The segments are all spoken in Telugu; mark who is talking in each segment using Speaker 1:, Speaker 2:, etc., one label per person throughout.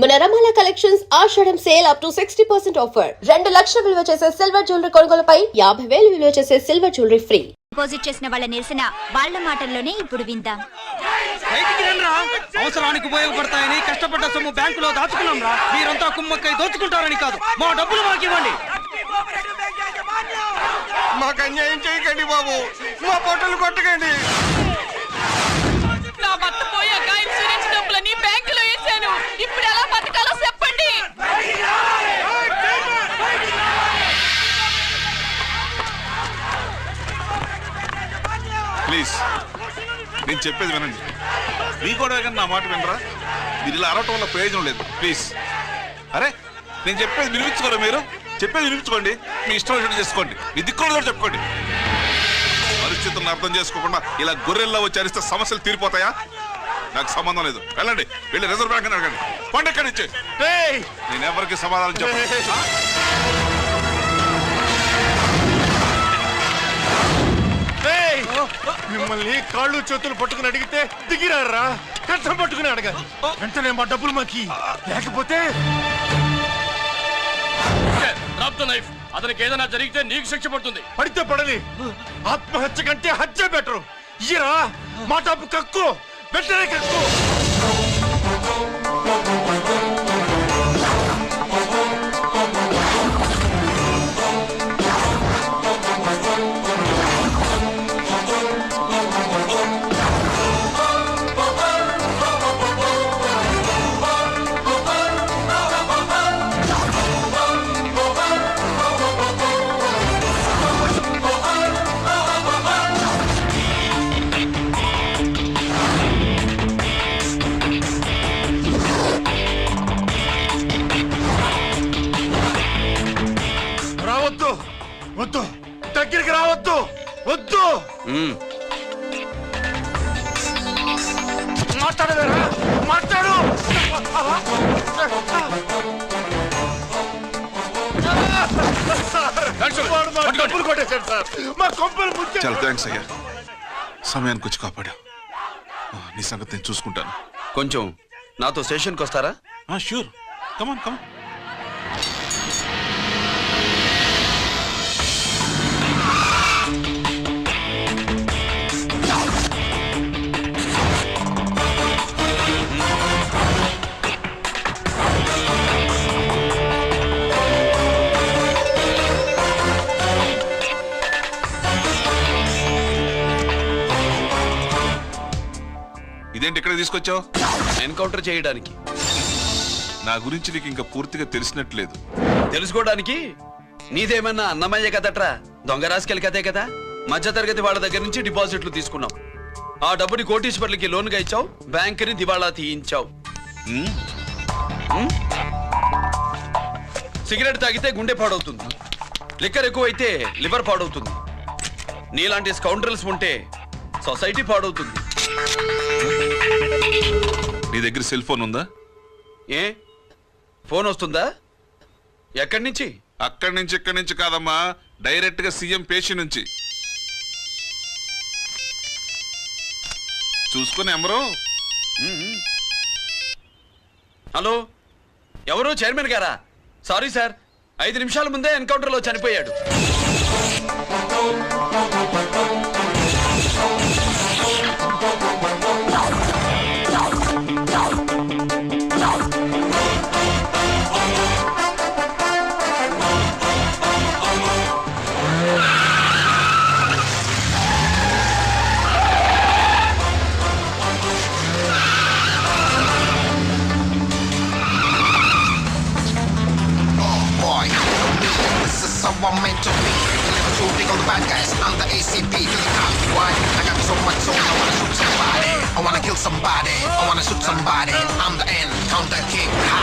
Speaker 1: మన Ramala collections Ashadham sale up to 60% offer. 2 లక్షల విలువ చేసే సిల్వర్ జ్యువెలరీ కొనుగోలుపై 50,000 విలువ చేసే సిల్వర్ జ్యువెలరీ ఫ్రీ.
Speaker 2: డిపాజిట్ చేసిన వాళ్ళ నిరసన వాళ్ళ మాటల్లోనే ఇప్పుడు విందాం.
Speaker 3: అవసరానికి ఉపయోగపడతాయని కష్టపడ్డ సొమ్ము బ్యాంకులో దాచుకున్నాం రా. మీరంతా కుమ్మక్కై దోచుకుంటారని కాదు, మా డబ్బులు మాకు ఇవ్వండి.
Speaker 4: మాకు అన్యాయం చేయకండి బాబు, మా పొట్టలు కొట్టకండి.
Speaker 5: నా భర్త పోయాక ఇన్సూరెన్స్ డబ్బులని బ్యాంకులో వేసాను. ఇప్పుడు ఎలా బతకాలో చెప్పండి.
Speaker 4: ప్లీజ్ నేను చెప్పేది వినండి. మీ కూడా నా మాట వినరా? మీరు ఇలా అరవటం వల్ల ప్రయోజనం లేదు. ప్లీజ్ అరే నేను చెప్పేది వినిపించుకోరా? మీరు చెప్పేది వినిపించుకోండి, మీ ఇష్టం వచ్చినట్టు చేసుకోండి, మీ దిక్కులో చెప్పుకోండి. పరిస్థితులను అర్థం చేసుకోకుండా ఇలా గొర్రెల్లో వచ్చి అరిస్తే సమస్యలు తీరిపోతాయా? నాకు సంబంధం లేదు. వెళ్ళండి, వెళ్ళి రిజర్వ్ బ్యాంక్ అని అడగండి. పండి ఎక్కడి నుంచి. నేను ఎవరికి సమాధానం చెప్పను.
Speaker 6: మిమ్మల్ని కాళ్ళు చేతులు పట్టుకుని అడిగితే దిగిరారా? కష్టం పట్టుకుని అడగాలి. వెంటనే మా డబ్బులు మాకి, లేకపోతే
Speaker 7: అతనికి ఏదైనా జరిగితే నీకు శిక్ష పడుతుంది.
Speaker 6: పడితే పడని, ఆత్మహత్య కంటే హత్య బెటరు. ఇయ్యరా మా డబ్బు, కక్కు, వెంటనే కక్కు. రావద్దు, వద్దు, దగ్గరికి రావద్దు, వద్దు. మాట్లాడవేరా? మాట్లాడు. డబ్బులు కొట్టేశాడు సార్, మా కొంపలు ముంచాడు.
Speaker 4: చాలా థ్యాంక్స్ అయ్యా, సమయానికి వచ్చి కాపాడా. నీ సంగతి నేను చూసుకుంటాను.
Speaker 8: కొంచెం నాతో స్టేషన్కి వస్తారా?
Speaker 4: షూర్, కమాన్ కమాన్. ఇదేంటి ఇక్కడ తీసుకొచ్చావు?
Speaker 8: ఎన్కౌంటర్ చేయడానికి.
Speaker 4: నా గురించి నీకు ఇంకా పూర్తిగా తెలిసినట్లేదు.
Speaker 8: తెలుసుకోవడానికి నీదేమన్నా అన్నమయ్య కదట్రా, దొంగ రాసుకెళ్ళి కదే కదా. మధ్యతరగతి వాళ్ళ దగ్గర నుంచి డిపాజిట్లు తీసుకున్నావు. ఆ డబ్బుని కోటీశ్వర్లకి లోన్గా ఇచ్చావు, బ్యాంకుని దివాళా తీయించావు. సిగరెట్ తాగితే గుండె పాడవుతుంది, లిక్కర్ ఎక్కువైతే లివర్ పాడవుతుంది. నీలాంటి స్కౌండ్రల్స్ ఉంటే సొసైటీ పాడవుతుంది.
Speaker 4: నీ దగ్గర సెల్ ఫోన్ ఉందా?
Speaker 8: ఏ ఫోన్ వస్తుందా? ఎక్కడి నుంచి?
Speaker 4: అక్కడి నుంచి ఇక్కడి నుంచి కాదమ్మా, డైరెక్ట్ గా సీఎం పేషి నుంచి. చూసుకుని ఎవరు?
Speaker 8: హలో, ఎవరు? చైర్మన్ గారా? సారీ సార్, 5 నిమిషాల ముందే ఎన్కౌంటర్లో చనిపోయాడు.
Speaker 9: I'm meant to be. Never too big on the bad guys. I'm the ACP. Why? I got so much soul. I wanna shoot somebody. I wanna kill somebody. I wanna shoot somebody. I'm the end. Counter king. Ha!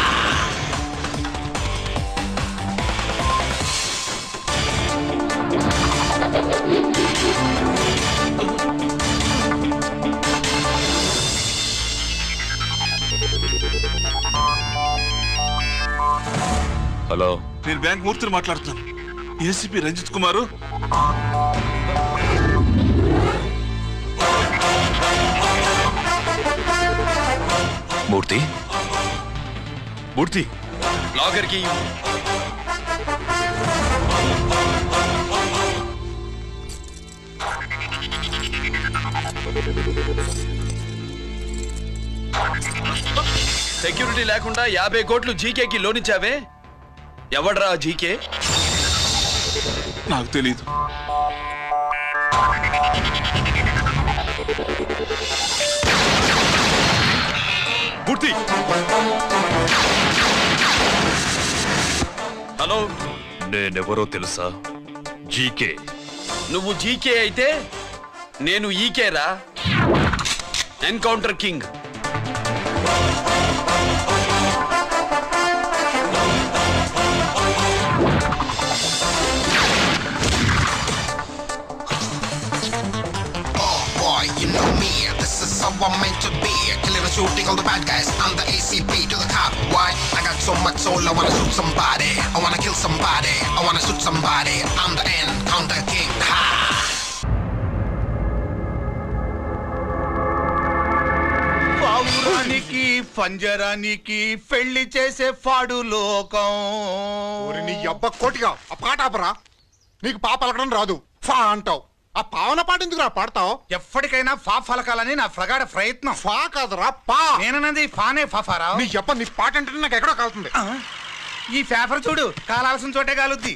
Speaker 4: Hello, నేను బ్యాంక్ మూర్తిని మాట్లాడుతున్నాను. ఏసీపీ రంజిత్ కుమారు.
Speaker 10: మూర్తి,
Speaker 6: మూర్తి
Speaker 8: లాకర్ కి సెక్యూరిటీ లేకుండా 50 కోట్లు జీకేకి లోన్ ఇచ్చావే, ఎవడ్రా జీకే?
Speaker 4: నాకు తెలీదు.
Speaker 6: మూర్తి
Speaker 8: హలో,
Speaker 6: నేనెవరో తెలుసా? జీకే.
Speaker 8: నువ్వు జీకే అయితే నేను ఈకేరా, encounter king.
Speaker 9: Boy, you know me, this is how I'm meant to be. Killing and shooting all the bad guys, I'm the ACP to the cop. Why? I got so much soul, I wanna shoot somebody. I wanna kill somebody, I wanna shoot somebody. I'm the encounter king. Ha!
Speaker 6: పావురానికి పంజరానికి పెళ్లి చేసే ఫాడు లోకం.
Speaker 10: నీ అబ్బ కోటిగా ఆ పాట ఆపరా. నీకు పా పలకడం రాదు, ఫా అంటావు. ఆ పావన పాట ఎందుకు రా పాడతావు?
Speaker 6: ఎప్పటికైనా ఫా ఫలకాలని నా ప్రగాఢ ప్రయత్నం.
Speaker 10: ఫా కాదురా పా.
Speaker 6: నేనన్నది ఫానే ఫాఫారా.
Speaker 10: నీ అబ్బ నీ పాట అంటే నాకు ఎక్కడో కాలుతుంది.
Speaker 6: ఈ పేపర్ చూడు, కాలాల్సిన చోటే కాలుద్ది.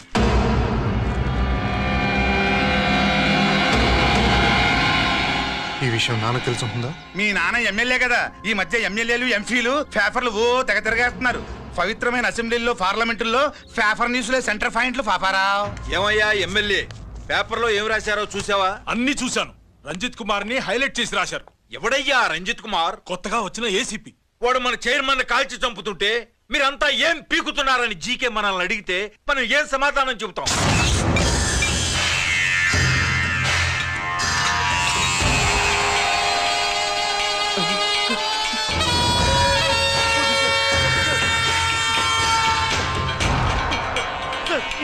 Speaker 10: ఈ విషయం నాన్న తెలుసుంటుందా?
Speaker 6: మీ నాన్న ఎమ్మెల్యే కదా, ఈ మధ్య ఎమ్మెల్యేలు ఎంపీలు పేపర్లు ఓ తెగ తిరగేస్తున్నారు. పవిత్రమైన అసెంబ్లీల్లో పార్లమెంటుల్లో పేపర్ న్యూస్లో సెంటర్ పాయింట్లు ఫాఫారా.
Speaker 3: ఏమయ్యా ఎమ్మెల్యే, పేపర్లో ఏం రాశారో చూసావా?
Speaker 7: అన్ని చూశాను. రంజిత్ కుమార్ ని హైలైట్ చేసి రాశారు.
Speaker 3: ఎవడయ్యా రంజిత్ కుమార్?
Speaker 7: కొత్తగా వచ్చిన ఏసీపీ.
Speaker 3: వాడు మన చైర్మన్ కాల్చి చంపుతుంటే మీరంతా ఏం పీకుతున్నారని జీకే మనల్ని అడిగితే మనం ఏం సమాధానం చెబుతాం?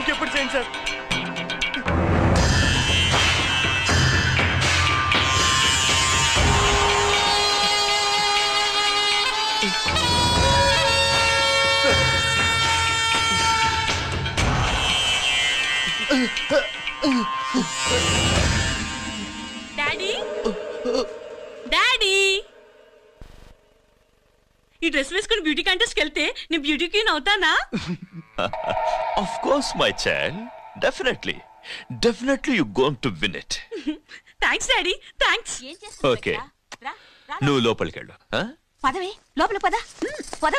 Speaker 6: ఇంకెప్పుడు చేయండి సార్.
Speaker 5: డాడీ డాడీ, ఈ డ్రెస్ వేసుకుని బ్యూటీ కాంటెస్ట్కి వెళ్తే నేను బ్యూటీ క్వీన్ అవుతానా?
Speaker 11: Of course, my child. Definitely. Definitely you're going to win it.
Speaker 5: Thanks daddy, thanks.
Speaker 11: Okay. నువ్వు లోపలికి వెళ్ళు.
Speaker 2: పదవే లోపల పద పద.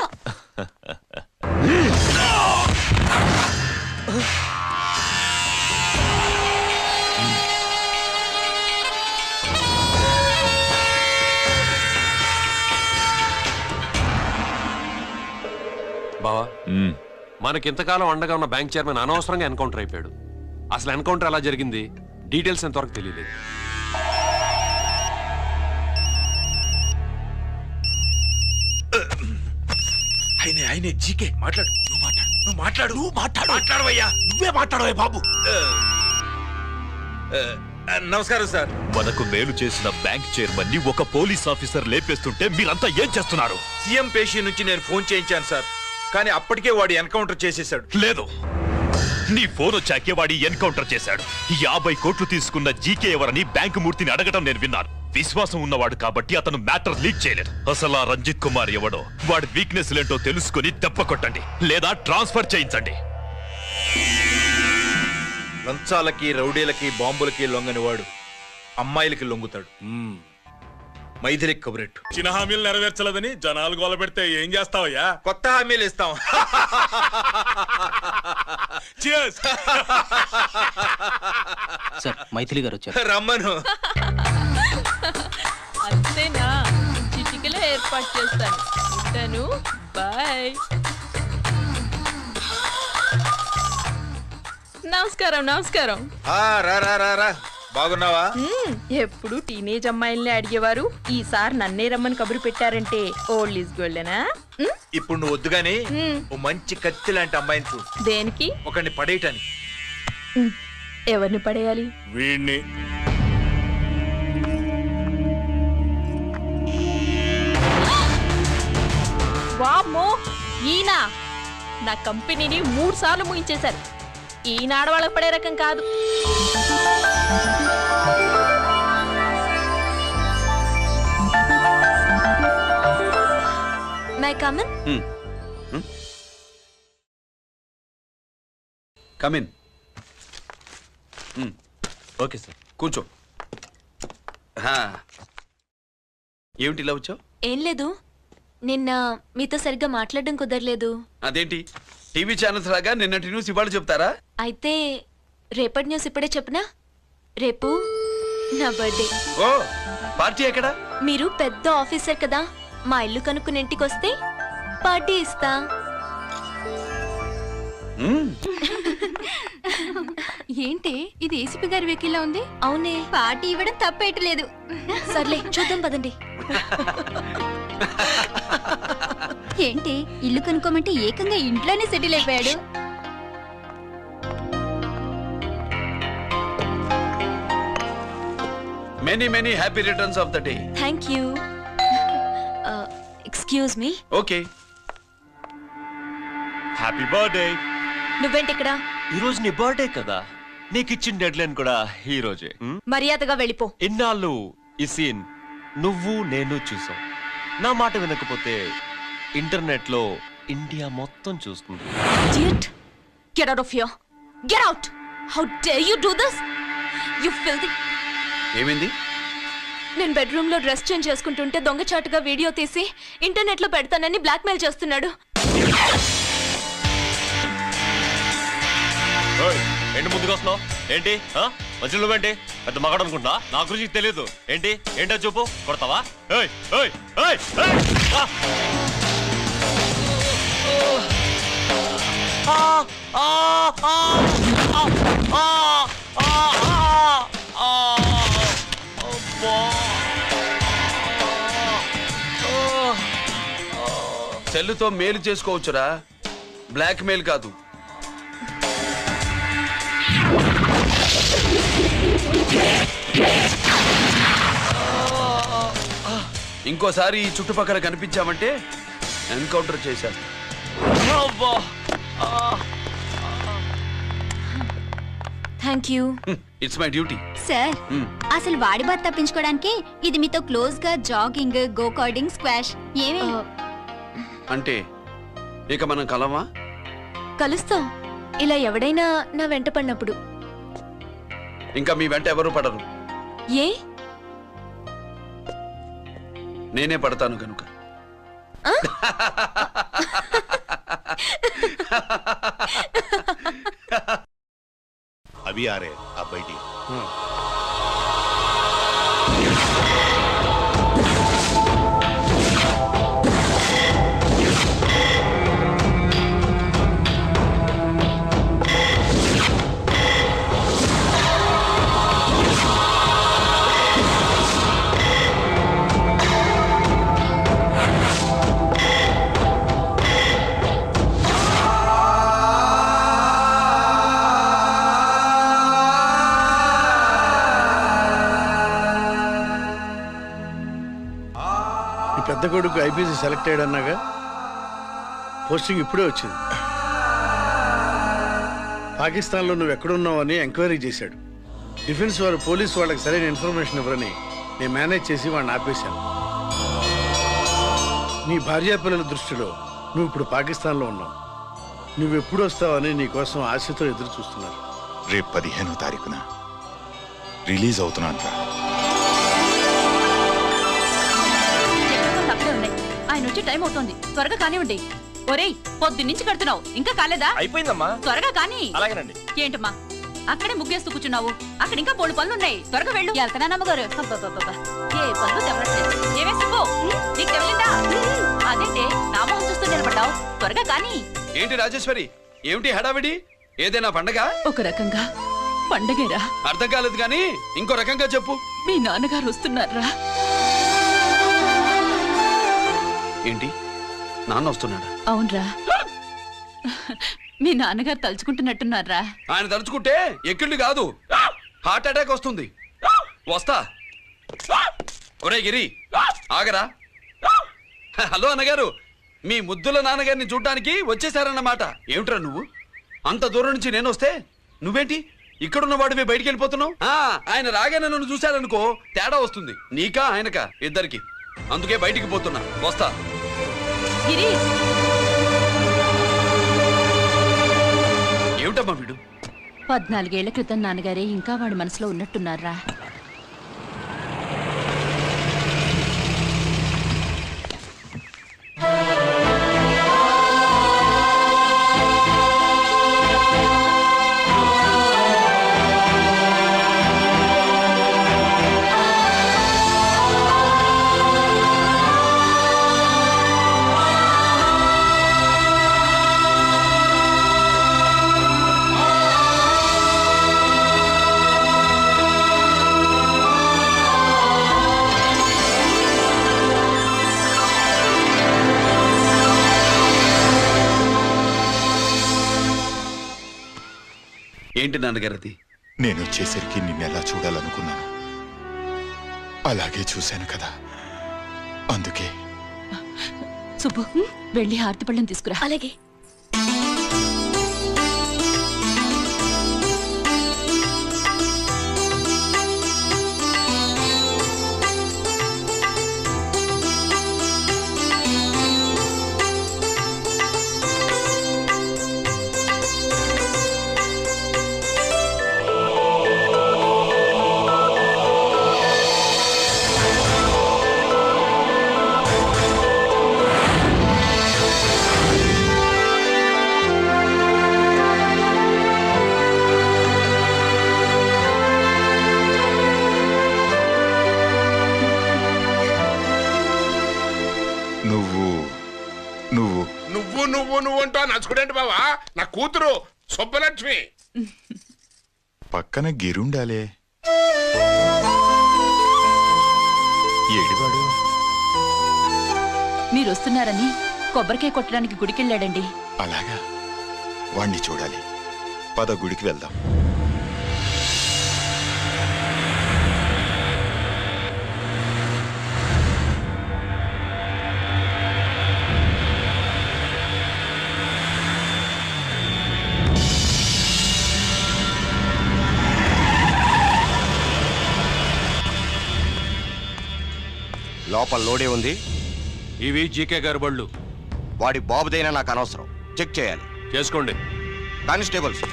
Speaker 7: బావా, మనకింతకాలం అండగా ఉన్న బ్యాంక్ చైర్మన్ అనవసరంగా ఎన్కౌంటర్ అయిపోయాడు. అసలు ఎన్కౌంటర్ ఎలా జరిగింది, డీటెయిల్స్ ఎంతవరకు తెలియలేదు.
Speaker 3: ఆయనే జీకే. మాట్లాడు, నువ్వు మాట్లాడవయ్యా.
Speaker 6: నువ్వే మాట్లాడవే బాబు.
Speaker 3: నమస్కారం సార్.
Speaker 11: మనకు మేలు చేసిన బ్యాంక్ చైర్మన్ ని ఒక పోలీస్ ఆఫీసర్ లేపేస్తుంటే మీరంతా ఏం చేస్తున్నారు?
Speaker 3: సీఎం పేషీ నుంచి నేను ఫోన్ చేయించాను సార్, కానీ అప్పటికే వాడు ఎన్కౌంటర్ చేసేశాడు.
Speaker 11: లేదు, నీ ఫోన్ వచ్చాకే వాడి ఎన్కౌంటర్ చేశాడు. 50 కోట్లు తీసుకున్న జీకే ఎవరని బ్యాంకు మూర్తిని అడగటం నేను విన్నాను. విశ్వాసం ఉన్నవాడు కాబట్టి అతను మ్యాటర్ లీక్ చేయలేదు. అసలు ఆ రంజిత్ కుమార్ ఎవడో, వాడి వీక్నెస్ ఏంటో తెలుసుకుని దెబ్బ కొట్టండి, లేదా ట్రాన్స్ఫర్ చేయించండి.
Speaker 3: లంచాలకి, రౌడీలకి, బాంబులకి లొంగని వాడు అమ్మాయిలకి లొంగుతాడు. మైథిలికి కబురెట్టు.
Speaker 7: చిన్న హామీలు నెరవేర్చలేదని జనాలు గోల పెడితే ఏం చేస్తావయ్యా?
Speaker 3: కొత్త హామీలు ఇస్తాం.
Speaker 12: సార్, మైథిలి గారు వచ్చారు.
Speaker 3: రమ్మను.
Speaker 5: అంతేనా? చిటికలో ఏర్పాటు చేస్తాను. ఉంటాను, బాయ్. నమస్కారం.
Speaker 3: రా. బాగున్నావా?
Speaker 5: ఎప్పుడు టీనేజ్ అమ్మాయిల్ని అడిగేవారు, ఈసారి నన్నే రమ్మని కబురు పెట్టారంటే ఓల్డ్ ఈజ్ గోల్డెనా?
Speaker 3: ఇప్పుడు నువ్వు వద్దుగాని ఓ మంచి కత్తి లాంటి అమ్మాయిని చూ.
Speaker 5: దేనికి?
Speaker 3: ఒకరిని పడేయటానికి.
Speaker 5: ఎవరిని పడేయాలి?
Speaker 7: వీణ్ణి.
Speaker 5: వామ్మో, ఈయన నా కంపెనీని 3 సార్లు ముగించేశారు. ఈయన ఆడవాళ్ళకి పడే రకం కాదు.
Speaker 2: My come on.
Speaker 8: Come in.
Speaker 11: Okay sir.
Speaker 8: కూర్చో. హా. ఏమిటి ఇలా వచ్చావు?
Speaker 2: ఏం లేదు, నిన్న మీతో సరిగ్గా మాట్లాడడం కుదరలేదు.
Speaker 8: అదేంటి టీవీ ఛానల్స్ లాగా నిన్నటి న్యూస్ ఇవాళ చెప్తారా?
Speaker 2: అయితే రేపటి న్యూస్ ఇప్పుడే చెప్పనా? రేపు నా బర్త్డే.
Speaker 8: ఓ, పార్టీ ఎక్కడా?
Speaker 2: మీరు పెద్ద ఆఫీసర్ కదా, మా ఇల్లు కనుక్కుని ఇంటికి వస్తే పార్టీ ఇస్తా.
Speaker 12: ఏంటి ఇది ఏసీపీ గారి వెహికల్లా ఉంది?
Speaker 2: అవునే,
Speaker 12: పార్టీ ఇవ్వడం తప్పేయట్లేదు.
Speaker 2: సర్లే చూద్దాం పదండి.
Speaker 12: ఏంటి ఇల్లు కనుక్కోమంటే ఏకంగా ఇంట్లోనే సెటిల్ అయిపోయాడు.
Speaker 8: Many many happy returns of the day.
Speaker 2: Thank you. Excuse me.
Speaker 8: Okay.
Speaker 11: Happy birthday.
Speaker 2: నువ్వేంటి ఇక్కడ?
Speaker 11: ఈ రోజు నీ బర్త్డే కదా, నీకు ఇచ్చిన డెడ్ లైన్ కూడా ఈ రోజే.
Speaker 2: మర్యాదగా వెళ్ళిపో.
Speaker 11: ఇన్నాళ్ళు ఈ సీన్ నువ్వు నేను చూసాం. నా మాట వినకపోతే ఇంటర్నెట్ లో ఇండియా మొత్తం చూస్తుంది.
Speaker 2: Idiot! Get out of here! Get out! How dare you do this? You filthy!
Speaker 8: ఏమైంది?
Speaker 2: నేను బెడ్రూమ్ లో డ్రెస్ చేంజ్ చేసుకుంటుంటే దొంగచాటుగా వీడియో తీసి ఇంటర్నెట్ లో పెడతానని బ్లాక్మెయిల్ చేస్తున్నాడు.
Speaker 11: ఏంటి ముందుకు వస్తున్నావు? ఏంటి మధ్యలో నువ్వేంటి పెద్ద మగాడు అనుకుంటా? నా గురించి తెలియదు ఏంటి? ఏంటో చూపు, కొడతావా? ఏయ్ ఏయ్ ఏయ్ ఏయ్!
Speaker 8: సెల్లుతో మేలు చేసుకోవచ్చురా, బ్లాక్ మెయిల్ కాదు. ఇంకోసారి ఈ చుట్టుపక్కల కనిపించామంటే ఎన్కౌంటర్ చేశారు.
Speaker 2: Thank you.
Speaker 8: It's my duty.
Speaker 12: Sir అసలు వాడి బాధ తప్పించుకోవడానికి ఇది మీతో క్లోజ్ గా జాగింగ్, గో కార్డింగ్, స్క్వాష్ ఏమే
Speaker 8: అంటే ఇక మనం కలవా?
Speaker 2: కలుస్తాం, ఇలా ఎవడైనా నా వెంట పడినప్పుడు.
Speaker 8: ఇంకా మీ వెంట ఎవరు పడరు.
Speaker 2: ఏ?
Speaker 8: నేనే పడతాను కనుక.
Speaker 10: अभी आ रहे आप बैठिए।
Speaker 13: పెద్ద కొడుకు ఐపీసీ సెలెక్ట్ అయ్యాడన్నాగా, పోస్టింగ్ ఇప్పుడే వచ్చింది. పాకిస్తాన్లో నువ్వు ఎక్కడున్నావని ఎంక్వైరీ చేశాడు. డిఫెన్స్ వారు పోలీసు వాళ్ళకి సరైన ఇన్ఫర్మేషన్ ఇవ్వరని నేను మేనేజ్ చేసి వాడిని ఆపేశాను. నీ భార్యా పిల్లల దృష్టిలో నువ్వు ఇప్పుడు పాకిస్తాన్లో ఉన్నావు. నువ్వు ఎప్పుడు వస్తావని నీ కోసం ఆశతో ఎదురు చూస్తున్నారు.
Speaker 10: రేపు 15వ తారీఖున రిలీజ్ అవుతున్నాను రా.
Speaker 5: ఆయన వచ్చి టైం అవుతోంది, త్వరగా కానివ్వండి. ఒరేయ్, పొద్దున్నుంచి కడుతున్నావు, ఇంకా కాలేదా?
Speaker 3: అయిపోయిందమ్మా.
Speaker 5: త్వరగా కానీ.
Speaker 3: అలాగేనండి.
Speaker 5: ఏంటమ్మా అక్కడే ముగ్గేస్తూ కూర్చున్నావు? అక్కడ ఇంకా 3 పనులున్నాయి, త్వరగా వెళ్ళు. వెళ్తానా నమ్మగారు? అబ్బబ్బబ్బబ్బా, ఏ పనులు తెవరట్లేదు. ఏమే సుబ్బు, నీకు తెవలిందా? అదేంటే నా మొహం చూస్తూ నిలబడ్డావు, త్వరగా కానీ.
Speaker 8: ఏంటి రాజేశ్వరి, ఏమిటి హడావిడి? ఏదైనా పండగ?
Speaker 5: ఒక రకంగా పండగేరా.
Speaker 8: అర్థం కాలేదు కానీ ఇంకో రకంగా చెప్పు.
Speaker 5: మీ నాన్నగారు వస్తున్నారా?
Speaker 8: ఏంటి, నాన్న వస్తున్నాడా?
Speaker 5: అవునరా, మీ నాన్నగారు తలుచుకుంటున్నట్టున్నారా?
Speaker 8: ఆయన తలుచుకుంటే ఎక్కిళ్ళు కాదు, హార్ట్ అటాక్ వస్తుంది. వస్తా. ఒరే గిరి, ఆగరా. హలో అన్నగారు, మీ ముద్దుల నాన్నగారిని చూడ్డానికి వచ్చేసారన్నమాట. ఏమిట్రా నువ్వు? అంత దూరం నుంచి నేను వస్తే నువ్వేంటి ఇక్కడున్న వాడివి బయటికి వెళ్ళిపోతున్నావు? ఆయన రాగానే నన్ను చూశాడనుకో తేడా వస్తుంది, నీకా ఆయనకా ఇద్దరికి. అందుకే బయటికి పోతున్నా, వస్తా. ఏమిటమ్మా వీడు?
Speaker 5: 14 ఏళ్ల క్రితం నాన్నగారే ఇంకా వాడి మనసులో ఉన్నట్టున్నారా?
Speaker 8: ఏంటి నాన్నగారు అది?
Speaker 14: నేను వచ్చేసరికి నిన్నెలా చూడాలనుకున్నాను, అలాగే చూశాను కదా, అందుకే.
Speaker 5: సుబ్బు, వెళ్ళి హారతి పళ్ళని తీసుకురా.
Speaker 2: అలాగే.
Speaker 15: నువ్వు అంటూ నచ్చుకుడేంటి బావా? నా కూతురు సుబ్బలక్ష్మి.
Speaker 14: పక్కన గిరుండాలే, ఏడివాడు?
Speaker 5: మీరు వస్తున్నారని కొబ్బరికాయ కొట్టడానికి గుడికెళ్ళాడండి.
Speaker 14: అలాగా, వాణ్ణి చూడాలి. పద, గుడికి వెళ్దాం.
Speaker 16: లోపల లోడే ఉంది.
Speaker 7: ఇవి జీకే గారి బళ్ళు.
Speaker 16: వాడి బాబుదైనా నాకు అనవసరం, చెక్ చేయాలి.
Speaker 7: చేసుకోండి.
Speaker 16: Constables,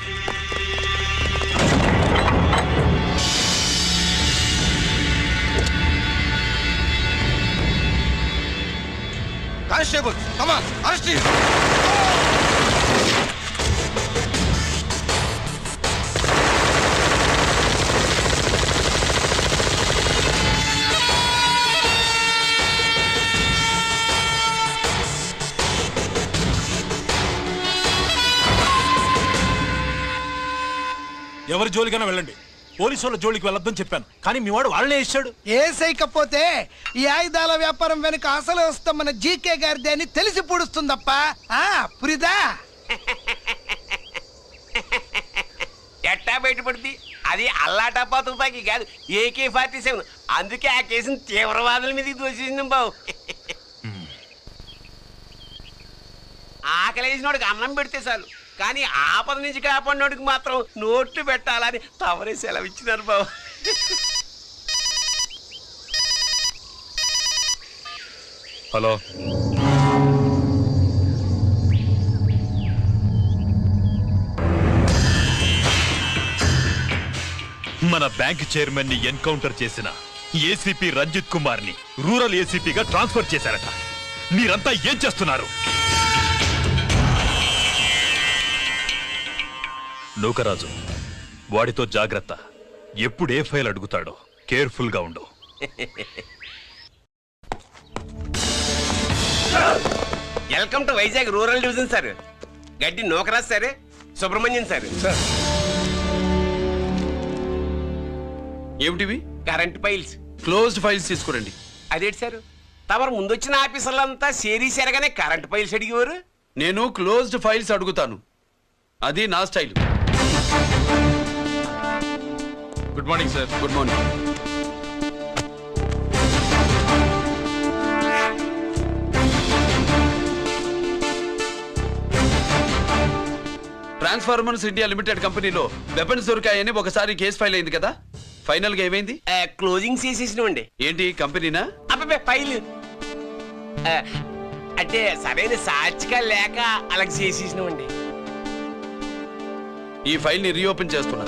Speaker 16: constables, come on, arrest him.
Speaker 17: ఎవరి జోలికైనా వెళ్ళండి, పోలీసు వాళ్ళ జోలికి వెళ్ళొద్దని చెప్పాను, కానీ మీ వాడు వాళ్ళనే ఇచ్చాడు.
Speaker 18: ఏసైకపోతే ఈ ఆయుధాల వ్యాపారం వెనుక అసలు వస్తాం మన జీకే గారిదే అని తెలిసి పుడుస్తుందప్ప. పురిదా
Speaker 19: ఎట్టా బయటపడుతుంది? అది అల్లాటప్పా తుపాకీ కాదు, AK-47. అందుకే ఆ కేసుని తీవ్రవాదుల మీదకి దోషింది బాబు. ఆకలేసినోడికి అన్నం పెడితే చాలు, కానీ ఆపద నుంచి కాపాడినోడికి మాత్రం నోట్లు పెట్టాలని తవరే సెలవు ఇచ్చినారు బాబు.
Speaker 11: హలో, మన బ్యాంక్ చైర్మన్ ని ఎన్కౌంటర్ చేసిన ఏసీపీ రంజిత్ కుమార్ ని రూరల్ ఏసీపీగా ట్రాన్స్ఫర్ చేశారట. మీరంతా ఏం చేస్తున్నారు? నూకరాజు, వాడితో జాగ్రత్త. ఎప్పుడు ఏ ఫైల్ అడుగుతాడో కేర్ఫుల్ గా ఉండు.
Speaker 19: Welcome to Vizag rural division sir. Gaddi Nookaraju sir, Subrahmanyam sir.
Speaker 8: ఏమిటివి?
Speaker 19: Current files.
Speaker 8: క్లోజ్డ్ ఫైల్స్ తీసుకురండి.
Speaker 19: అదేంటి సార్, తమరు ముందొచ్చిన ఆఫీసర్లంతా సేరీసారగానే కరెంట్ ఫైల్స్ అడిగేవారు?
Speaker 8: నేను క్లోజ్డ్ ఫైల్స్ అడుగుతాను, అది నా style.
Speaker 7: Good morning sir.
Speaker 8: Good morning. Transformers India limited కంపెనీలో వెపన్స్ దొరికాయని ఒకసారి కేసు ఫైల్ అయింది కదా, ఫైనల్ గా ఏమైంది?
Speaker 19: క్లోజింగ్ చేసేసినామండి.
Speaker 8: ఏంటి కంపెనీనా?
Speaker 19: అబ్బే ఫైల్ అంటే సరైన సాక్షిగా లేక అలా చేసేసినామండి.
Speaker 8: ఈ ఫైల్ ని రీఓపెన్ చేస్తున్నా.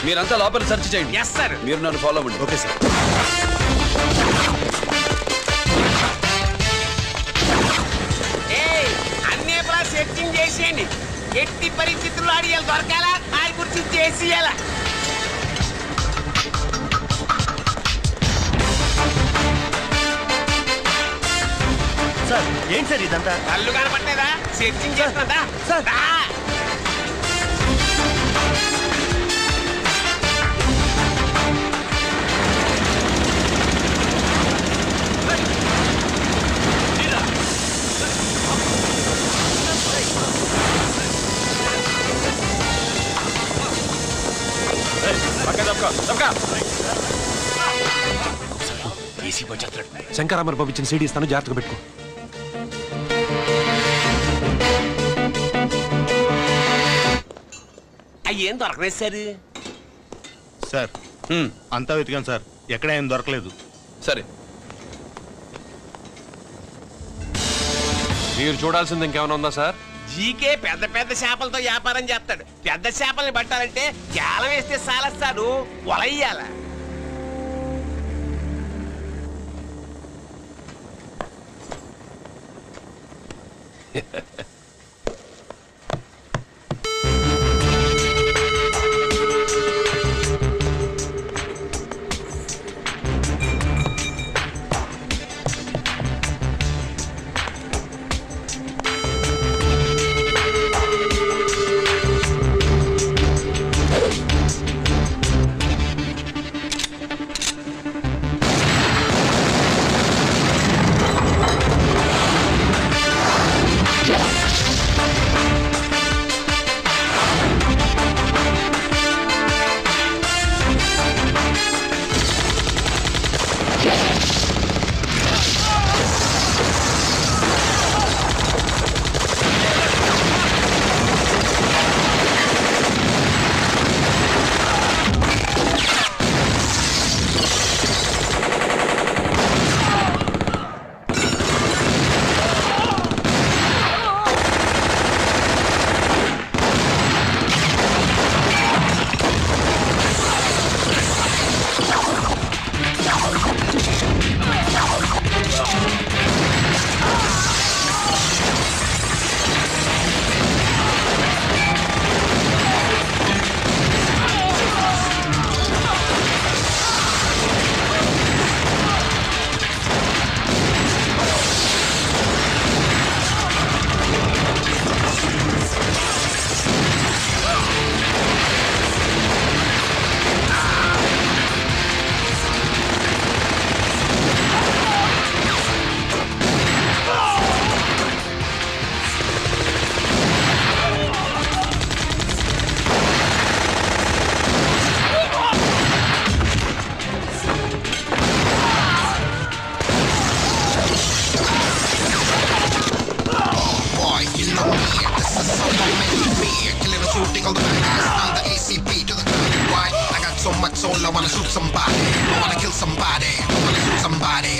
Speaker 8: మీరంతా లోపల సెర్చ్ చేయండి.
Speaker 19: Yes sir.
Speaker 8: మీరు నన్ను ఫాలో అవ్వండి. Okay sir.
Speaker 19: అన్నీ సెర్చింగ్ చేసేయండి. ఎట్టి పరిస్థితుల్లో అడియాలి దొరకాలా ఆయన గురించి చేసేయాలా.
Speaker 20: సార్ ఏంటి సార్ ఇదంతా?
Speaker 19: కళ్ళు కనపట్టలేదా? Searching చేస్తున్నదా sir?
Speaker 7: శంకరామర్ బాబు ఇచ్చిన సీడీ ఇస్తాను, జాగ్రత్తగా పెట్టుకో.
Speaker 19: అయ్యేం దొరకలేదు సార్.
Speaker 20: సార్ అంతా వెతికాను సార్, ఎక్కడ ఏం దొరకలేదు.
Speaker 8: సరే,
Speaker 7: మీరు చూడాల్సింది ఇంకేమైనా ఉందా సార్?
Speaker 19: జీకే పెద్ద పెద్ద చేపలతో వ్యాపారం చేస్తాడు. పెద్ద చేపల్ని పట్టాలంటే కేలం వేస్తే సాలస్తాడు, వలయ్యాల.
Speaker 9: so much soul, I wanna shoot somebody. I wanna kill somebody. I wanna shoot somebody.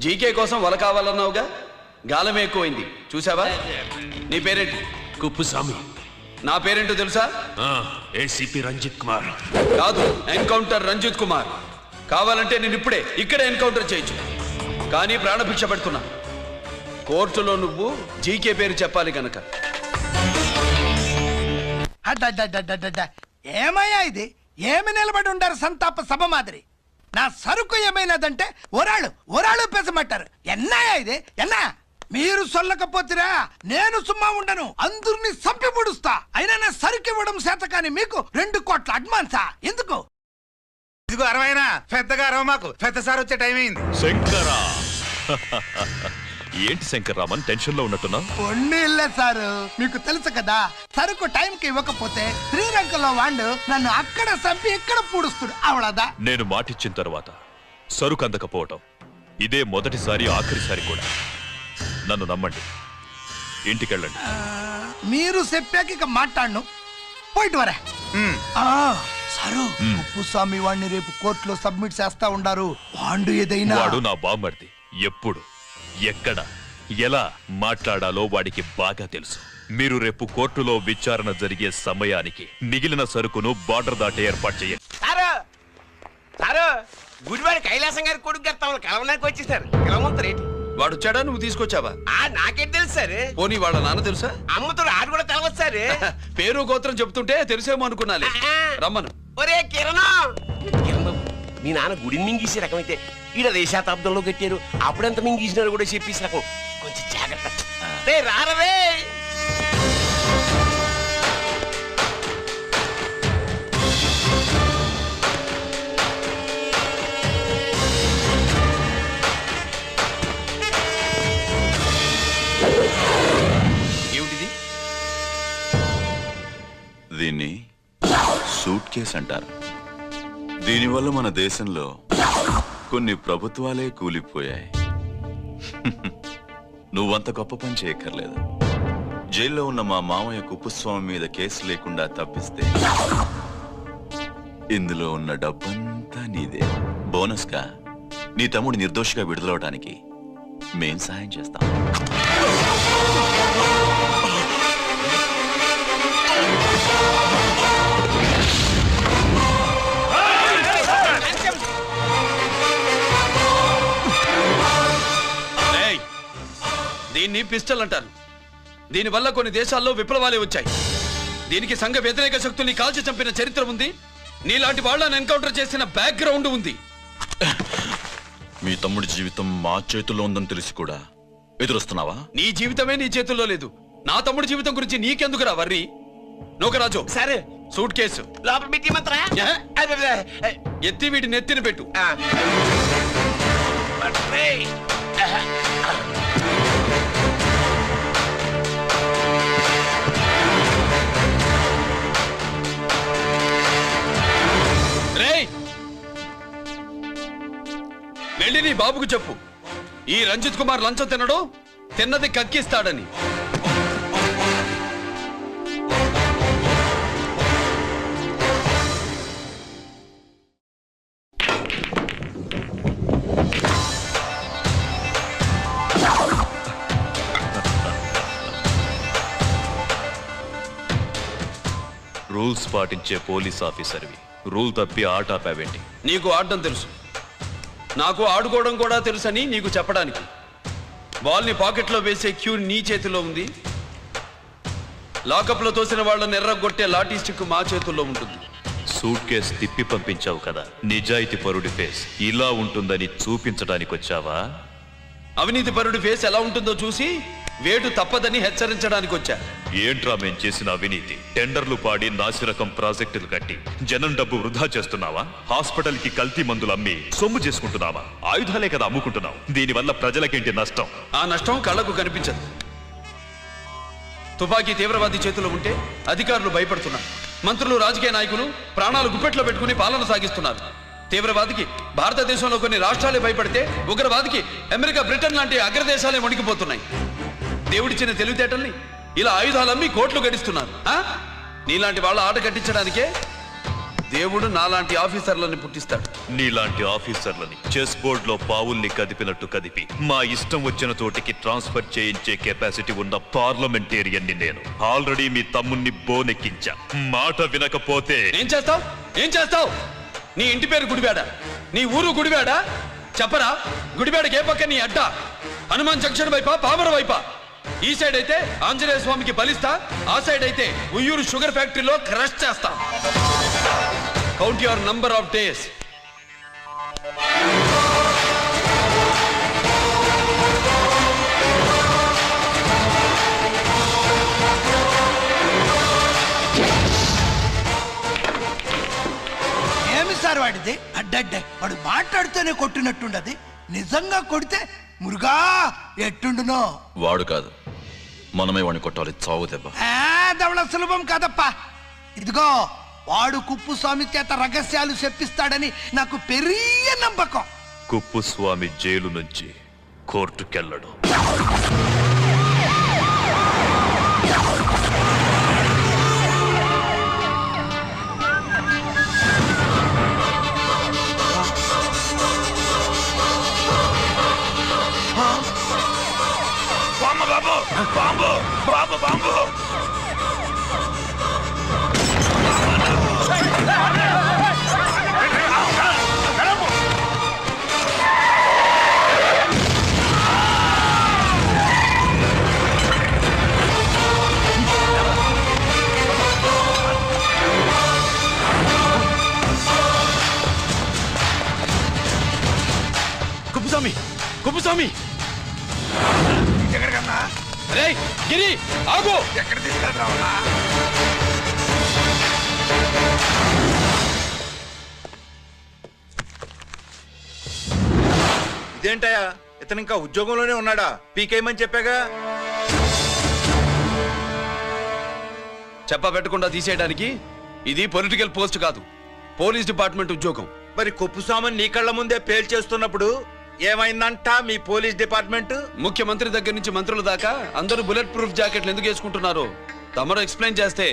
Speaker 8: GK కోసం వల కావాలన్నావుగా, గాలం ఎక్కువైంది చూసావా? నీ పేరేంటి?
Speaker 7: కుప్పుస్వామి.
Speaker 8: నా పేరేంటో తెలుసా?
Speaker 7: ఏసీపీ రంజిత్ కుమార్.
Speaker 8: కాదు, ఎన్కౌంటర్ రంజిత్ కుమార్. కావాలంటే నేను ఇప్పుడే ఇక్కడే ఎన్కౌంటర్ చేయొచ్చు, కానీ ప్రాణభిక్ష పెడుతున్నా. కోర్టులో నువ్వు జీకే పేరు చెప్పాలి గనక.
Speaker 18: ఏమయ్యా ఇది? ఏమి నిలబడి ఉండారు సంతాప సభ మాదిరి? నా సరుకు ఏమైనదంటే ఒరాళ్ళు పెసమంటారు. ఎన్నాయా ఇది ఎన్నా? మీరు సొల్లకపోతిరా నేను సుమ్మా ఉండను, అందరిని సంపి పొడుస్తా. అయినా నా సరుకు ఇవ్వడం చేత కానీ మీకు 2 కోట్ల అడ్వాన్సా ఎందుకు?
Speaker 6: ఇదిగో అరవైనా పెద్దగా అరవ మాకు, పెద్ద సార్ వచ్చే టైం అయింది.
Speaker 11: శంకరా ఏంటి శంకర్రామన్ టెన్షన్ లో ఉన్నట్టున్నా?
Speaker 18: పొన్నిల్లే సారు, మీకు తెలుసు కదా సరుకు టైంకి ఇవ్వకపోతే శ్రీలంకలో వాడు నన్ను అక్కడ చంపి ఇక్కడ పూడుస్తుడు అవడదా.
Speaker 11: నేను మాటిచ్చిన తర్వాత సరుకు అందకపోవటం ఇదే మొదటిసారి ఆఖరిసారి కూడా. నన్ను నమ్మండి, ఇంటికెళ్ళండి.
Speaker 18: మీరు చెప్పాక ఇక మాట్లాడను, పోయిట్ వరే. సారు ఉప్పుస్వామి వాడిని రేపు కోర్టులో సబ్మిట్ చేస్తా ఉండారు. వాడు ఏదైనా
Speaker 11: వాడు నా బామ్మర్ది. ఎప్పుడు ఎక్కడ ఎలా మాట్లాడాలో వాడికి బాగా తెలుసు. మీరు రేపు కోర్టులో విచారణ జరిగే సమయానికి మిగిలిన సరుకును బార్డర్ దాటి ఏర్పాటు చేయండి.
Speaker 19: సారు గుడివాడి కైలాసం గారి కొడుకు గారు తమను కలవడానికి వచ్చేసారు. కలవంతరేంటి?
Speaker 8: వాడు వచ్చాడా, నువ్వు తీసుకొచ్చావా?
Speaker 19: నాకేం తెలుసు సార్.
Speaker 8: పోనీ వాళ్ళ నాన్న తెలుసా?
Speaker 19: అమ్మతో ఆడు కూడా తెలవచ్చు సార్.
Speaker 8: పేరు గోత్రం చెప్తుంటే తెలిసేమో అనుకున్నాలే. రమ్మను.
Speaker 19: ఒరే కిరణ్ బాబు, మీ నాన్న గుడిని మింగేసే రకమైతే ఈడ దేశాతాబ్దంలో కట్టారు. అప్పుడెంత మింగేసినారు కూడా చెప్పేసి రకం. కొంచెం జాగ్రత్త. రే రారవే.
Speaker 8: ఏమిటిది?
Speaker 14: దీన్ని సూట్ కేస్ అంటారు. దీనివల్ల మన దేశంలో కొన్ని ప్రభుత్వాలే కూలిపోయాయి. నువ్వంత గొప్ప పని చేయక్కర్లేదు. జైల్లో ఉన్న మా మామయ్య కుప్పస్వామి మీద కేసు లేకుండా తప్పిస్తే ఇందులో ఉన్న డబ్బంతా నీదే. బోనస్గా నీ తమ్ముడు నిర్దోషిగా విడుదలవడానికి మేం సహాయం చేస్తాం.
Speaker 8: దీన్ని పిస్టల్ అంటారు. దీనివల్ల కొన్ని దేశాల్లో విప్లవాలే వచ్చాయి. దీనికి సంఘ వ్యతిరేక శక్తుల్ని కాల్చి చంపిన చరిత్ర ఉంది. నీలాంటి వాళ్ళని ఎన్కౌంటర్ చేసిన బ్యాక్గ్రౌండ్ ఉంది.
Speaker 14: మీ తమ్ముడి జీవితం మా చేతుల్లో ఉందని తెలిసి కూడా ఎదురొస్తున్నావా?
Speaker 8: నీ జీవితమే నీ చేతుల్లో లేదు. నా తమ్ముడి జీవితం గురించి నీకెందుకురా వర్రి? నోకరాజు సరే సూట్ కేసు
Speaker 19: లోపల పెట్టి మాత్రా
Speaker 8: ఎత్తి వీటి నెత్తిన పెట్టు. వెళ్ళి నీ బాబుకు చెప్పు, ఈ రంజిత్ కుమార్ లంచం తినడు, తిన్నది కక్కిస్తాడని.
Speaker 11: రూల్స్ పాటించే పోలీస్ ఆఫీసర్వి రూల్ తప్పి ఆట ఆపావేంటి?
Speaker 8: నీకు ఆడడం తెలుసు, నాకు ఆడుకోవడం కూడా తెలుసని నీకు చెప్పడానికి. బాల్ని పాకెట్లో వేసే క్యూ నీ చేతిలో ఉంది. లాకప్లో తోసిన వాళ్ళని ఎర్రగొట్టే లాఠీ స్టిక్ మా చేతుల్లో ఉంటుంది.
Speaker 11: సూట్ కేస్ తిప్పి పంపించావు కదా, నిజాయితీ పరుడి ఫేస్ ఇలా ఉంటుందని చూపించడానికి వచ్చావా?
Speaker 8: అవినీతి పరుడి ఫేస్ ఎలా ఉంటుందో చూసి వేటు తప్పదని హెచ్చరించడానికి వచ్చా.
Speaker 11: ఏంట్రా మేం చేసిన అవినీతి? టెండర్లు పాడి నాసిరకం ప్రాజెక్టులు కట్టి జనం డబ్బు వృధా చేస్తున్నావా? హాస్పిటల్ కి కల్తీ మందులు అమ్మి సొమ్ము చేసుకుంటున్నావా? ఆయుధాలే కదా అమ్ముకుంటున్నావు. దీనివల్ల ప్రజలకేంటి నష్టం?
Speaker 8: ఆ నష్టం కళ్ళకు కనిపించదు. తుపాకీ తీవ్రవాది చేతిలో ఉంటే అధికారులు భయపడుతున్నారు. మంత్రులు, రాజకీయ నాయకులు ప్రాణాలు గుప్పెట్లో పెట్టుకుని పాలన సాగిస్తున్నారు. తీవ్రవాదికి భారతదేశంలో కొన్ని రాష్ట్రాలే భయపడితే ఉగ్రవాదికి అమెరికా, బ్రిటన్ లాంటి అగ్రదేశాలే వణికిపోతున్నాయి. దేవుడిచ్చిన తెలివితేటల్ని ఇలా ఆయుధాలమ్మి కోట్లు గడిస్తున్నారు. నీలాంటి వాళ్ళ ఆట కట్టించడానికే దేవుడు నాలాంటి ఆఫీసర్లని పుట్టిస్తాడు.
Speaker 11: నీలాంటి ఆఫీసర్లని చెస్ బోర్డ్ లో పావుల్ని కదిపినట్టు కదిపి మా ఇష్టం వచ్చిన చోటికి ట్రాన్స్ఫర్ చేయించే కెపాసిటీ ఉన్న పార్లమెంటేరియన్ ని నేను. ఆల్రెడీ మీ తమ్ముణ్ణి బోనెక్కించా. మాట వినకపోతే
Speaker 8: ఏం చేస్తావు? ఏం చేస్తావు? నీ ఇంటి పేరు గుడివాడ, నీ ఊరు గుడివాడ. చెప్పరా, గుడివాడకి ఏ పక్క నీ అడ్డ? హనుమాన్ జంక్షన్ వైపా, పామర వైపా? ఈ సైడ్ అయితే ఆంజనేయ స్వామికి బలిస్తా, ఆ సైడ్ అయితే ఉయ్యూరు షుగర్ ఫ్యాక్టరీలో క్రష్ చేస్తా. Count your number of days.
Speaker 18: ఏమి సార్ వాడిది అడ్డడ్డే వాడు మాట్లాడితేనే కొట్టినట్టుండది నిజంగా కొడితే మురుగా ఎట్టుండునో.
Speaker 14: వాడు కాదు, మనమే వాడిని కొట్టాలి, చావు దెబ్బ.
Speaker 18: దవళ సులభం కాదప్పా. ఇదిగో వాడు కుప్పుస్వామి చేత రహస్యాలు చెప్పిస్తాడని నాకు పెరియ నమ్మకం.
Speaker 11: కుప్పుస్వామి జైలు నుంచి కోర్టుకెళ్ళడు.
Speaker 15: Bomb bomb bomb
Speaker 8: Kuppuswamy Kuppuswamy
Speaker 15: ఎక్కడికన్నా
Speaker 8: రే గిరి ఆగు.
Speaker 15: ఎక్కడ తీసుకెళ్తావన్నా?
Speaker 6: ఇదేంటయ్యా, ఇతను ఇంకా ఉద్యోగంలోనే ఉన్నాడా? పీకేయమని చెప్పాగా.
Speaker 8: చెప్ప పెట్టకుండా తీసేయడానికి ఇది పొలిటికల్ పోస్ట్ కాదు, పోలీస్ డిపార్ట్మెంట్ ఉద్యోగం.
Speaker 6: మరి కుప్పుస్వామిని నీ కళ్ళ ముందే పేల్చేస్తున్నప్పుడు ఏమైందంట మీ పోలీస్ డిపార్ట్మెంట్?
Speaker 8: ముఖ్యమంత్రి దగ్గర నుంచి మంత్రుల దాకా అందరూ బుల్లెట్ ప్రూఫ్ జాకెట్లు ఎందుకు వేసుకుంటున్నారు తమరు ఎక్స్ప్లెయిన్ చేస్తే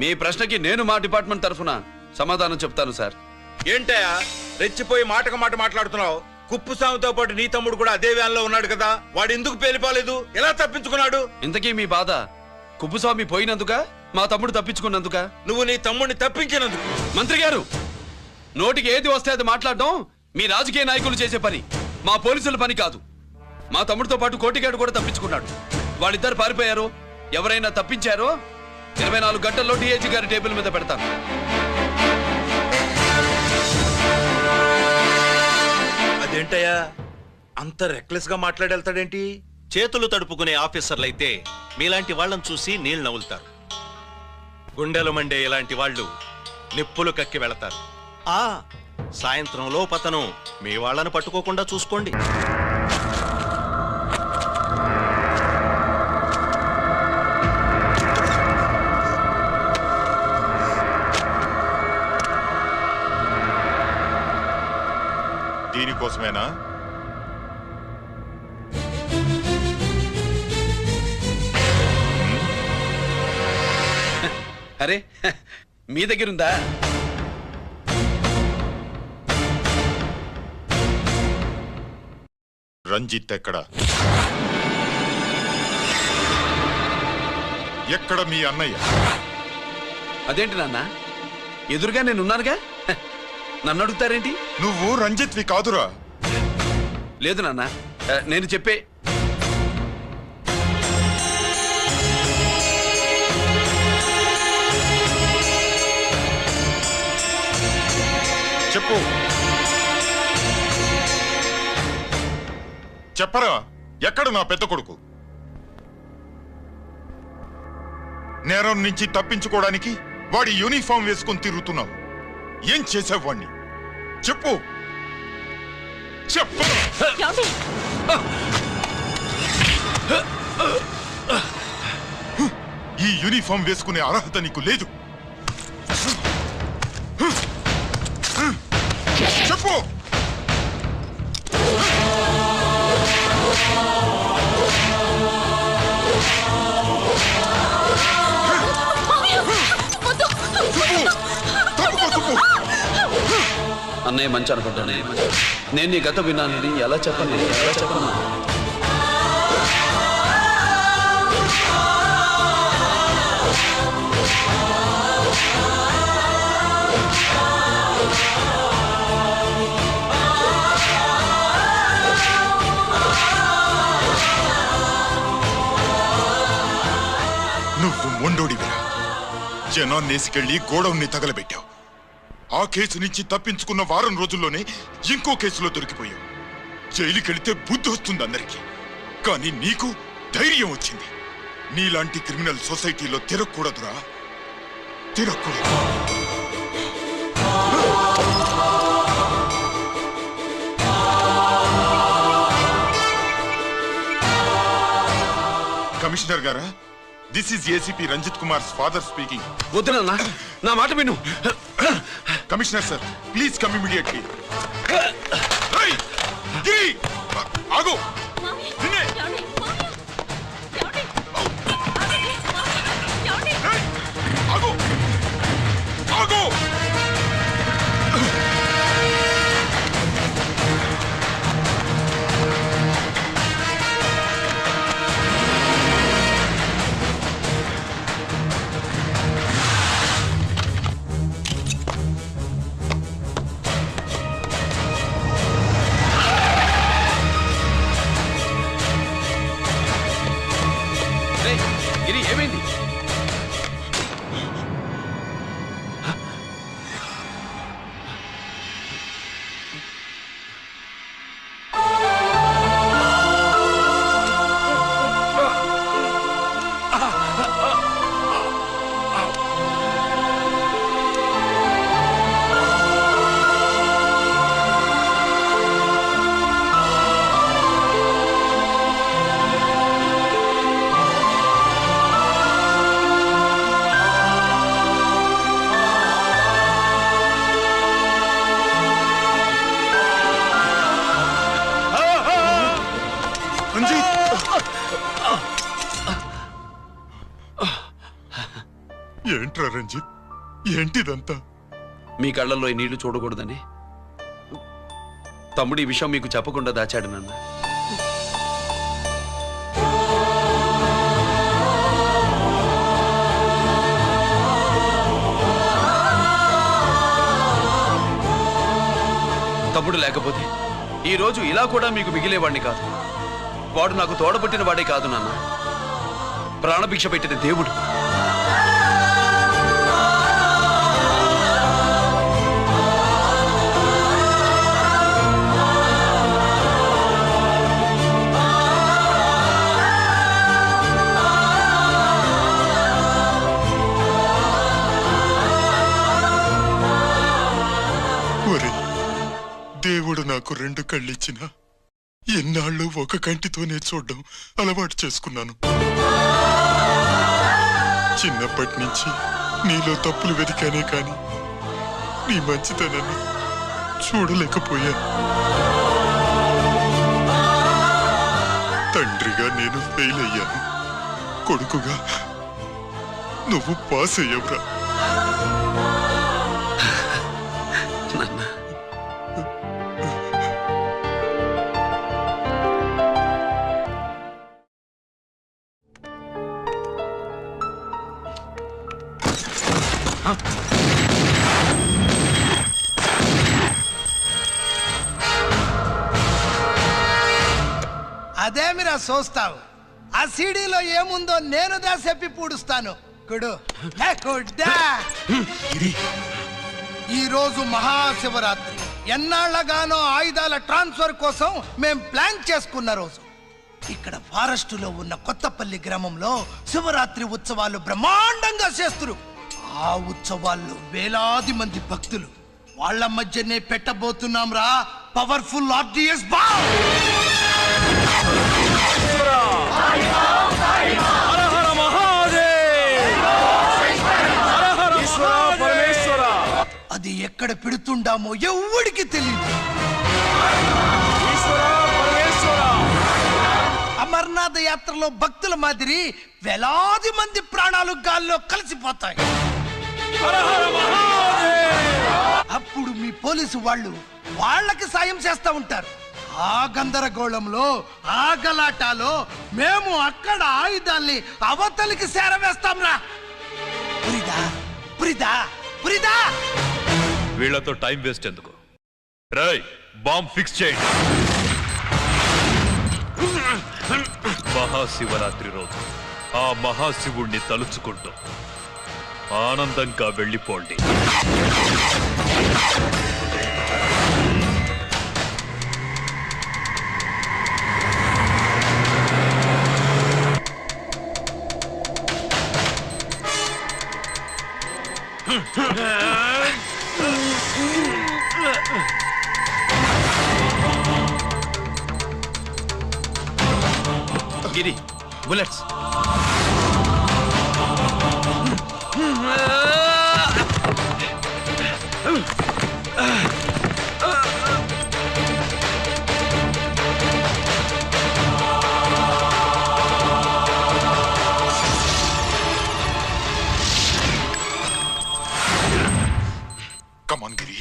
Speaker 8: మీ ప్రశ్నకి నేను మా డిపార్ట్మెంట్ తరఫున సమాధానం చెప్తాను సార్.
Speaker 6: ఏంటయ్యా రెచ్చిపోయి మాటకు మాట మాట్లాడుతున్నావు? కుప్పుస్వామితో పాటు నీ తమ్ముడు కూడా అదే వ్యాన్లో ఉన్నాడు కదా, వాడు ఎందుకు పేలిపోలేదు? ఎలా తప్పించుకున్నాడు?
Speaker 8: ఇంతకీ మీ బాధ కుప్పుస్వామి పోయినందుక, మా తమ్ముడు తప్పించుకున్నందుక?
Speaker 6: నువ్వు నీ తమ్ముడిని తప్పించినందుకు.
Speaker 8: మంత్రి గారు, నోటికి ఏది వస్తే అది మాట్లాడడం మీ రాజకీయ నాయకులు చేసే పని, మా పోలీసుల పని కాదు. మా తమ్ముడితో పాటు కోటిగాడు కూడా తప్పించుకున్నాడు. వాళ్ళిద్దరు పారిపోయారు. ఎవరైనా తప్పించారో 24 గంటల్లో డిఐజీ గారి టేబుల్ మీద పెడతాను.
Speaker 6: అదేంటయ్యా అంత రెక్లెస్ గా మాట్లాడేళ్తాడేంటి?
Speaker 21: చేతులు తడుపుకునే ఆఫీసర్లైతే మీలాంటి వాళ్ళని చూసి నీళ్ళు నవ్వులుతారు. గుండెలు మండే ఇలాంటి వాళ్ళు నిప్పులు కక్కి వెళతారు. సాయంత్రం లోపతను మీ వాళ్ళను పట్టుకోకుండా చూసుకోండి.
Speaker 10: దీనికోసమేనా?
Speaker 8: అరే మీ దగ్గరుందా?
Speaker 10: రంజిత్ ఎక్కడ? ఎక్కడ మీ అన్నయ్య?
Speaker 8: అదేంటి నాన్న, ఎదురుగా నేనున్నానుగా, నన్ను అడుగుతారేంటి?
Speaker 10: నువ్వు రంజిత్వి కాదురా.
Speaker 8: లేదు నాన్న, నేను చెప్పే
Speaker 10: చెప్పు. చెప్పరా, ఎక్కడ నా పెద్ద కొడుకు? నేరం నుంచి తప్పించుకోవడానికి వాడి యూనిఫామ్ వేసుకుని తిరుగుతున్నావు. ఏం చేసావు వాణ్ణి? చెప్పు చెప్పు. ఈ యూనిఫామ్ వేసుకునే అర్హత నీకు లేదు. చెప్పు.
Speaker 8: అన్నయ్య మంచి అనుకుంటానే. నేను నీ గత విన్నానని ఎలా చెప్పను?
Speaker 10: నువ్వు మొండోడివిరా. జనాన్నేసుకెళ్లి గోడౌన్ని తగలబెట్టావు.
Speaker 1: ఆ కేసు నుంచి తప్పించుకున్న వారం రోజుల్లోనే ఇంకో కేసులో దొరికిపోయావు. జైలుకెళితే బుద్ధి వస్తుంది అందరికీ, కానీ నీకు ధైర్యం వచ్చింది. నీలాంటి క్రిమినల్ సొసైటీలో తిరగకూడదురా, తిరగకూడదు. కమిషనర్ గారా, this is ACP Ranjith Kumar father speaking.
Speaker 8: వద్దునన్నా, నా మాట విను.
Speaker 1: Commissioner sir, please come immediately. ఆగు. ఆగు. ఆగు.
Speaker 8: గిరి, ఏమైంది?
Speaker 1: ఏంట్రా రంజిత్, ఏంటిదంతా?
Speaker 8: మీ కళ్ళల్లో ఈ నీళ్లు చూడకూడదని తమ్ముడు ఈ విషయం మీకు చెప్పకుండా దాచాడు నాన్న. తమ్ముడు లేకపోతే ఈ రోజు ఇలా కూడా మీకు మిగిలేవాడిని కాదు. వాడు నాకు తోడబుట్టిన వాడే కాదు నాన్న, ప్రాణభిక్ష పెట్టిన దేవుడు.
Speaker 1: దేవుడు నాకు 2 కళ్ళిచ్చినా ఎన్నాళ్ళు ఒక కంటితోనే చూడడం అలవాటు చేసుకున్నాను. చిన్నప్పటి నుంచి నీలో తప్పులు వెతికానే కాని నీ మంచితనాన్ని చూడలేకపోయాను. తండ్రిగా నేను ఫెయిల్ అయ్యాను, కొడుకుగా నువ్వు పాస్ అయ్యవురా.
Speaker 18: అదేమిరా చూస్తావు? ఆ సీడీలో ఏముందో నేను చెప్పి పూడుస్తాను. కుడు కుడ్డా. ఈ రోజు మహాశివరాత్రి. ఎన్నాళ్లగానో ఆయుధాల ట్రాన్స్ఫర్ కోసం మేం ప్లాన్ చేసుకున్న రోజు. ఇక్కడ ఫారెస్టులో ఉన్న కొత్తపల్లి గ్రామంలో శివరాత్రి ఉత్సవాలు బ్రహ్మాండంగా చేస్తురు. ఆ ఉత్సవాల్లో వేలాది మంది భక్తులు. వాళ్ళ మధ్యనే పెట్టబోతున్నాం రా పవర్ఫుల్ ఆర్డిఎస్ బాంబ్. అది ఎక్కడ పెడుతుండామో ఎవడికి తెలియదు. అమర్నాథ్ యాత్రలో భక్తుల మాదిరి వేలాది మంది ప్రాణాలు గాల్లో కలిసిపోతాయి. అప్పుడు మీ పోలీసు వాళ్ళు వాళ్ళకి సాయం చేస్తా ఉంటారు. ఆ గందరగోళంలో, ఆ గలాటాలో మేము అక్కడ ఆయుధాల్ని అవతలికి చేరవేస్తాం రా. పురిదా పురిదా పురిదా.
Speaker 11: వీళ్లతో టైం వేస్ట్ ఎందుకు? రాయ్, బాంబ్ ఫిక్స్ చేయండి. మహాశివరాత్రి రోజు ఆ మహాశివుణ్ణి తలుచుకుంటూ ఆనందంగా వెళ్ళిపోండి.
Speaker 8: గిరి bullets.
Speaker 1: Come on, Giri.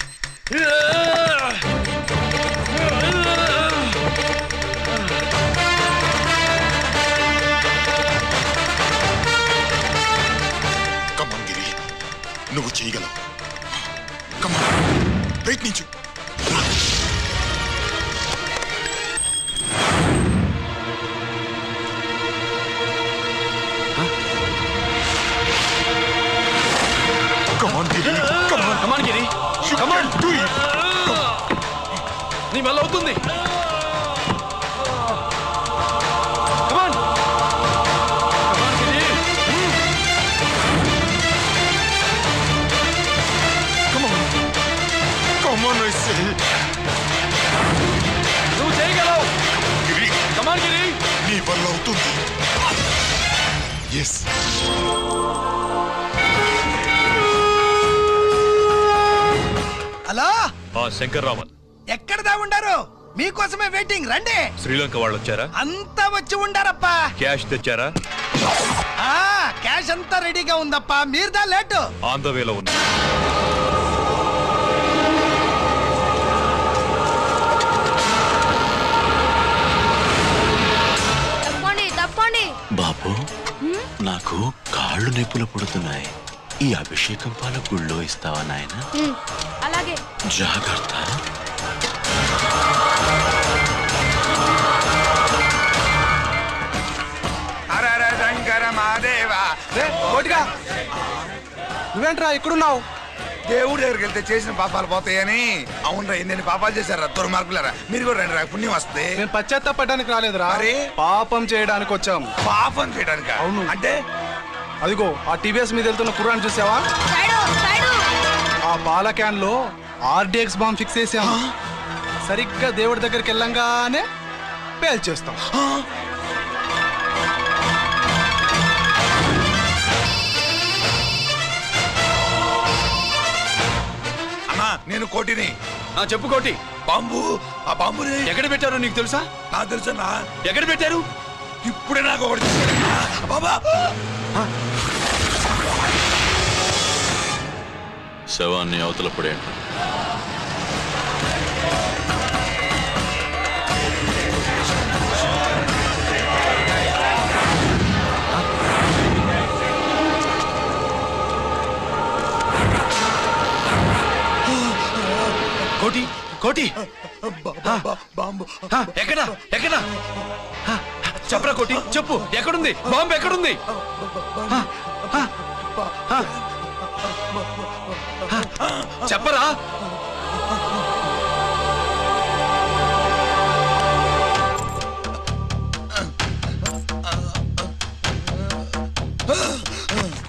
Speaker 1: Come on, Giri. నువ్వు చేయగలవు. Come on. ప్రయత్నించు. Come on, Giri. Come on.
Speaker 8: Come on, Giri.
Speaker 1: Come on, do it.
Speaker 8: నీ వల్ల అవుతుంది. Come on. Come on, Giri.
Speaker 1: Come on. Come on, I say.
Speaker 8: నువ్వు చేయగలవు.
Speaker 1: Giri.
Speaker 8: Come on, Giri.
Speaker 1: నీ వల్ల అవుతుంది. Yes.
Speaker 18: హలో
Speaker 11: శంకర్ రామన్,
Speaker 18: ఎక్కడ దా ఉండారు? మీకోసమే వెయిటింగ్. రండి.
Speaker 11: శ్రీలంక వాళ్ళు వచ్చారా?
Speaker 18: అంతా వచ్చి ఉండారప్పా.
Speaker 11: క్యాష్ తెచ్చారా?
Speaker 18: క్యాష్ అంతా రెడీగా ఉందప్పా. మీరుదా లేటు.
Speaker 11: ఆన్ ద వేలో ఉన్నా.
Speaker 2: తప్పండి.
Speaker 14: బాబు, నాకు కాళ్ళు నొప్పులు పుడుతున్నాయి. ఈ అభిషేకం పాల గుళ్ళో ఇస్తావా నాయన?
Speaker 2: అలాగే.
Speaker 14: జాగ్రత్త.
Speaker 6: శంకర మాదేవా.
Speaker 3: నువ్వేంట్రా ఇక్కడున్నావు?
Speaker 6: దేవుడి దగ్గరికి వెళ్తే చేసిన పాపాలు పోతాయని. అవునరా, ఎన్ని పాపాలు చేశారా దుర్మార్గులారా. మీరు కూడా రండి రా, పుణ్యం వస్తే.
Speaker 3: నేను పశ్చాత్తాపడడానికి రాలేదురా,
Speaker 6: మరి
Speaker 3: పాపం చేయడానికి వచ్చాం.
Speaker 6: పాపం చేయడానికి?
Speaker 3: అవును.
Speaker 6: అంటే
Speaker 3: అదిగో ఆ టీవీఎస్ మీద వెళ్తున్న కుర్రాన్ని చూసావా? ఆ పాల క్యాన్ లో RDX బాంబ్ ఫిక్స్ చేసాం. సరిగ్గా దేవుడి దగ్గరికి వెళ్ళంగానే పేల్చేస్తాం.
Speaker 6: అన్నా, నేను కోటిని.
Speaker 8: చెప్పు కోటి.
Speaker 6: బాంబు, ఆ బాంబుని
Speaker 8: ఎక్కడ పెట్టారో నీకు తెలుసా?
Speaker 6: నాకు తెలుసన్నా.
Speaker 8: ఎక్కడ పెట్టారు?
Speaker 6: ఇప్పుడే నాకు ఒకటి బాబా.
Speaker 14: శవాన్ని అవతల పడేయండి.
Speaker 8: కోటి కోటి
Speaker 6: బాంబు
Speaker 8: ఎక్కడ ఎక్కడ చెప్పరా కోటి, చెప్పు. ఎక్కడుంది బాంబు? ఎక్కడుంది? చెప్పరా.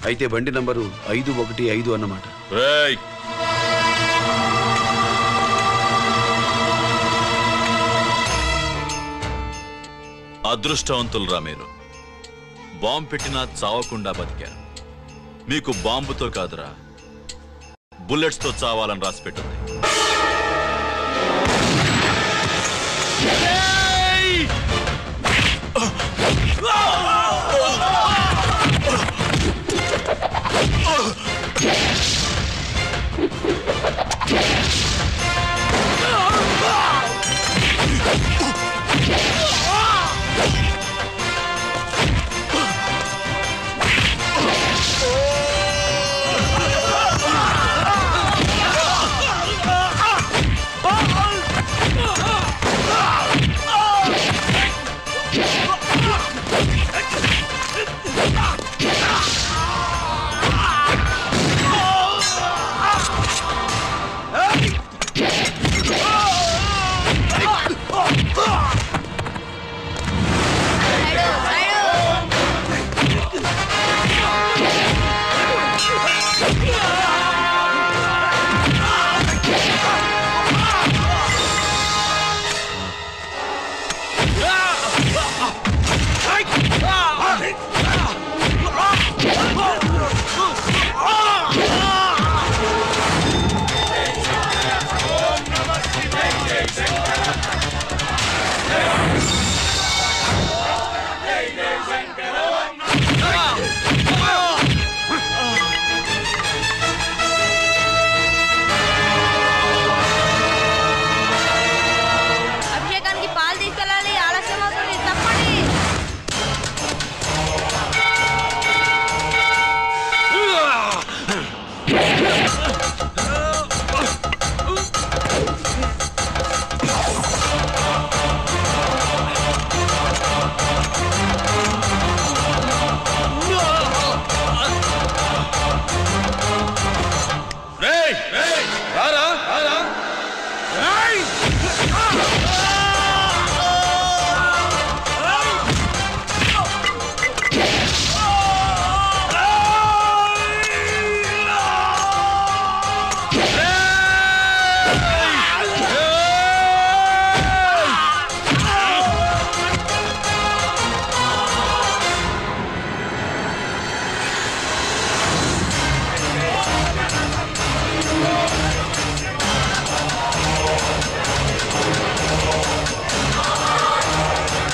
Speaker 8: అయితే బండి నంబరు 515 అన్నమాట.
Speaker 14: అదృష్టవంతులరా మీరు. బాంబు పెట్టినా చావకుండా బతికారు. మీకు బాంబుతో కాదురా, బుల్లెట్స్ తో చావాలని రాసి పెట్టింది.
Speaker 4: అభిషేకానికి పాలు తీసుకెళ్ళాలి, ఆలస్యం అవుతుంది, తప్పండి.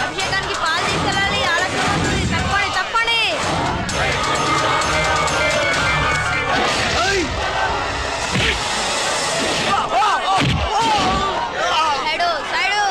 Speaker 4: అభిషేకానికి పాలు తీసుకెళ్ళాలి, ఆలస్యం అవుతుంది, తప్పండి, తప్పండి. Side, side.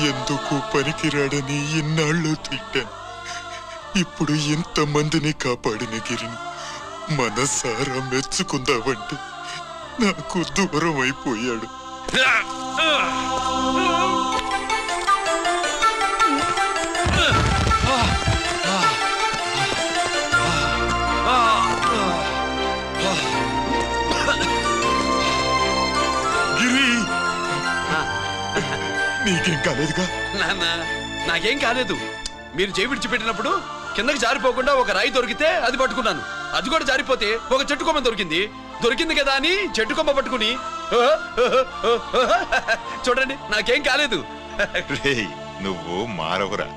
Speaker 1: ఎందుకు పనికిరాడని ఇన్నాళ్ళు తిట్టాను. ఇప్పుడు ఎంతమందిని కాపాడిన గిరిని మనసారా మెచ్చుకుందామంటే నాకు దూరం అయిపోయాడు. గిరి, నీకేం కాలేదుగా?
Speaker 8: నాన్న నాకేం కాలేదు. మీరు చేయి విడిచిపెట్టినప్పుడు కిందకి జారిపోకుండా ఒక రాయి దొరికితే అది పట్టుకున్నాను. అది కూడా జారిపోతే ఒక చెట్టు కొమ్మ దొరికింది కదా అని చెట్టు కొమ్మ పట్టుకుని చూడండి నాకేం కాలేదు.
Speaker 1: నువ్వు మారవురా.